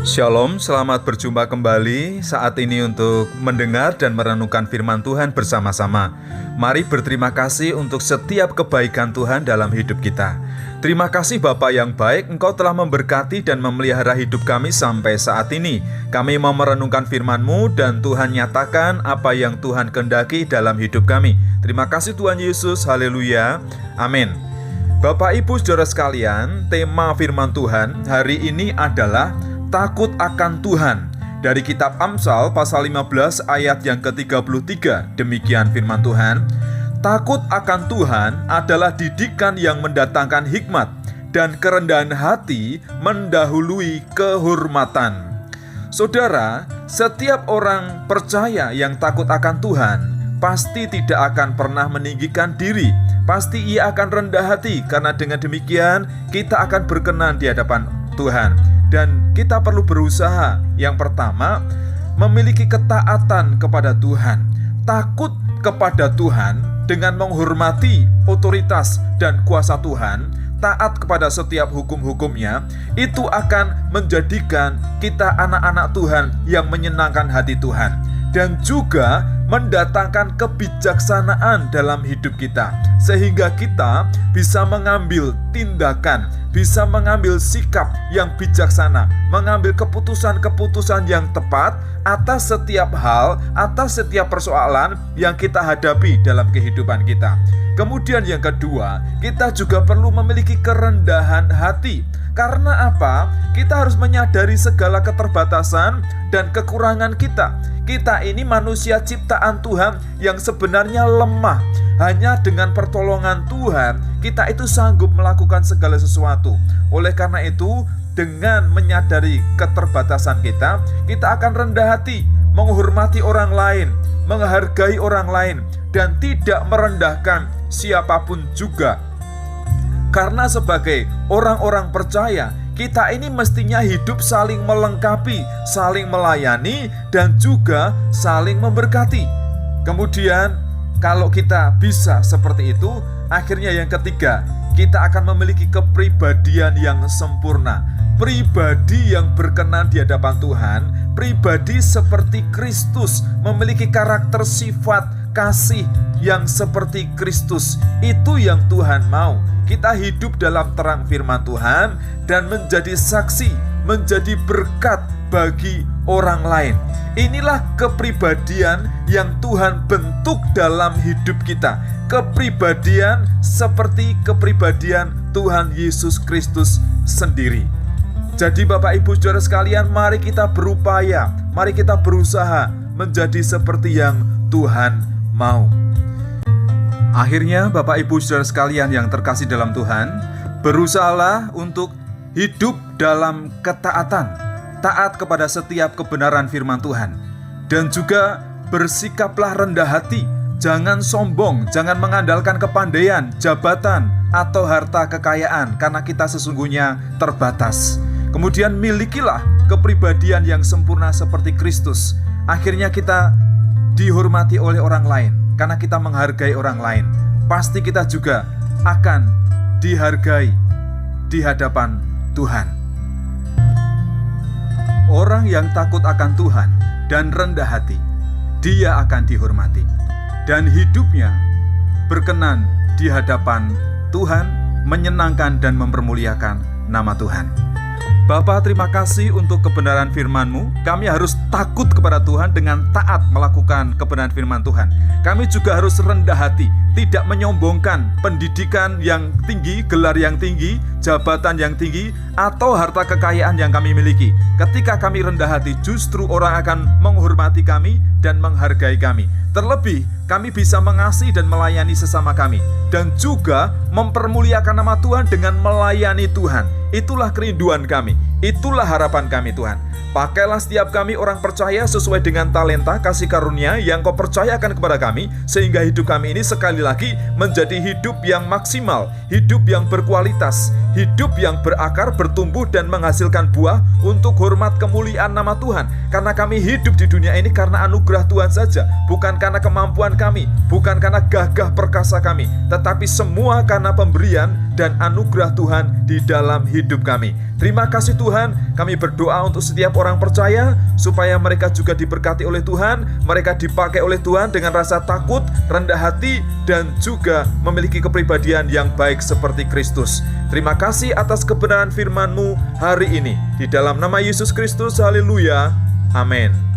Shalom, selamat berjumpa kembali saat ini untuk mendengar dan merenungkan firman Tuhan bersama-sama. Mari berterima kasih untuk setiap kebaikan Tuhan dalam hidup kita. Terima kasih Bapa yang baik, Engkau telah memberkati dan memelihara hidup kami sampai saat ini. Kami mau merenungkan firman-Mu dan Tuhan nyatakan apa yang Tuhan kehendaki dalam hidup kami. Terima kasih Tuhan Yesus, haleluya, amin. Bapak Ibu Saudara sekalian, tema firman Tuhan hari ini adalah takut akan Tuhan. Dari kitab Amsal pasal 15 ayat yang ke-33, demikian firman Tuhan. Takut akan Tuhan adalah didikan yang mendatangkan hikmat, dan kerendahan hati mendahului kehormatan. Saudara, setiap orang percaya yang takut akan Tuhan pasti tidak akan pernah meninggikan diri. Pasti ia akan rendah hati, karena dengan demikian kita akan berkenan di hadapan Tuhan. Dan kita perlu berusaha. Yang pertama, memiliki ketaatan kepada Tuhan. Takut kepada Tuhan dengan menghormati otoritas dan kuasa Tuhan, taat kepada setiap hukum-hukumnya, itu akan menjadikan kita anak-anak Tuhan yang menyenangkan hati Tuhan, dan juga mendatangkan kebijaksanaan dalam hidup kita, sehingga kita bisa mengambil tindakan, bisa mengambil sikap yang bijaksana, mengambil keputusan-keputusan yang tepat atas setiap hal, atas setiap persoalan yang kita hadapi dalam kehidupan kita. Kemudian yang kedua, kita juga perlu memiliki kerendahan hati. Karena apa? Kita harus menyadari segala keterbatasan dan kekurangan kita. Kita ini manusia ciptaan Tuhan yang sebenarnya lemah. Hanya dengan pertolongan Tuhan, kita itu sanggup melakukan segala sesuatu. Oleh karena itu, dengan menyadari keterbatasan kita, kita akan rendah hati, menghormati orang lain, menghargai orang lain, dan tidak merendahkan siapapun juga. Karena sebagai orang-orang percaya, kita ini mestinya hidup saling melengkapi, saling melayani, dan juga saling memberkati. Kemudian, kalau kita bisa seperti itu, akhirnya yang ketiga, kita akan memiliki kepribadian yang sempurna. Pribadi yang berkenan di hadapan Tuhan, pribadi seperti Kristus, memiliki karakter sifat kasih yang seperti Kristus. Itu yang Tuhan mau. Kita hidup dalam terang firman Tuhan dan menjadi saksi, menjadi berkat bagi orang lain. Inilah kepribadian yang Tuhan bentuk dalam hidup kita. Kepribadian seperti kepribadian Tuhan Yesus Kristus sendiri. Jadi Bapak Ibu Saudara sekalian, mari kita berupaya, mari kita berusaha menjadi seperti yang Tuhan mau. Akhirnya Bapak Ibu Saudara sekalian yang terkasih dalam Tuhan, berusahalah untuk hidup dalam ketaatan, taat kepada setiap kebenaran firman Tuhan, dan juga bersikaplah rendah hati. Jangan sombong, jangan mengandalkan kepandaian, jabatan, atau harta kekayaan, karena kita sesungguhnya terbatas. Kemudian milikilah kepribadian yang sempurna seperti Kristus. Akhirnya kita dihormati oleh orang lain, karena kita menghargai orang lain. Pasti kita juga akan dihargai di hadapan Tuhan. Orang yang takut akan Tuhan dan rendah hati, dia akan dihormati, dan hidupnya berkenan di hadapan Tuhan, menyenangkan dan mempermuliakan nama Tuhan. Bapa, terima kasih untuk kebenaran firman-Mu. Kami harus takut kepada Tuhan dengan taat melakukan kebenaran firman Tuhan. Kami juga harus rendah hati, tidak menyombongkan pendidikan yang tinggi, gelar yang tinggi, jabatan yang tinggi, atau harta kekayaan yang kami miliki. Ketika kami rendah hati, justru orang akan menghormati kami dan menghargai kami. Terlebih, kami bisa mengasihi dan melayani sesama kami, dan juga mempermuliakan nama Tuhan dengan melayani Tuhan. Itulah kerinduan kami, itulah harapan kami Tuhan. Pakailah setiap kami orang percaya sesuai dengan talenta kasih karunia yang Kau percayakan kepada kami, sehingga hidup kami ini sekali lagi menjadi hidup yang maksimal, hidup yang berkualitas, hidup yang berakar, bertumbuh dan menghasilkan buah untuk hormat kemuliaan nama Tuhan. Karena kami hidup di dunia ini karena anugerah Tuhan saja, bukan karena kemampuan kami, bukan karena gagah perkasa kami, tetapi semua karena pemberian dan anugerah Tuhan di dalam hidup kami. Terima kasih Tuhan, kami berdoa untuk setiap orang percaya supaya mereka juga diberkati oleh Tuhan, mereka dipakai oleh Tuhan dengan rasa takut, rendah hati, dan juga memiliki kepribadian yang baik seperti Kristus. Terima kasih atas kebenaran firman-Mu hari ini. Di dalam nama Yesus Kristus, haleluya, amin.